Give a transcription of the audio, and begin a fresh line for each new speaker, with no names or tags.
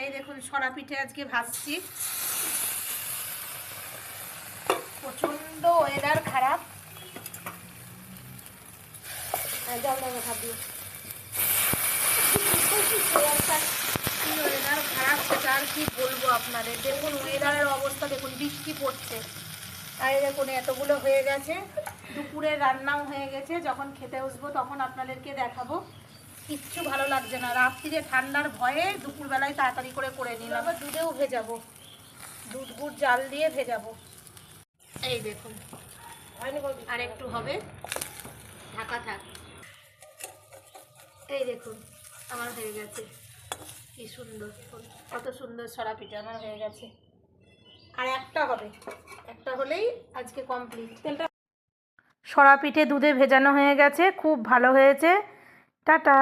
এই দেখুন সরা পিঠে আজকে ভাজছি। প্রচন্ড ওয়েদার খারাপ। ওয়েদার খারাপ, সেটা আর কি বলবো আপনাদের। দেখুন ওয়েদারের অবস্থা দেখুন, বৃষ্টি পড়ছে। আর দেখুন এতগুলো হয়ে গেছে, দুপুরে রান্নাও হয়ে গেছে। যখন খেতে বসবো তখন আপনাদেরকে দেখাবো। কিচ্ছু ভালো লাগছে না, রাত্রিরে ঠান্ডার ভয়ে দুপুরবেলায় তাড়াতাড়ি করে নিলাম। আবার দুধেও ভেজাবো, দুধ গুড় জাল দিয়ে ভেজাবো। এই দেখুন আর একটু হবে, ঢাকা থাক। এই দেখুন আমার হয়ে গেছে, কি সুন্দর, কত সুন্দর সরা পিঠা আমার হয়ে গেছে। আর একটা হবে, একটা হলেই আজকে কমপ্লিট। সরা পিঠে দুধে ভেজানো হয়ে গেছে, খুব ভালো হয়েছে। টাটা।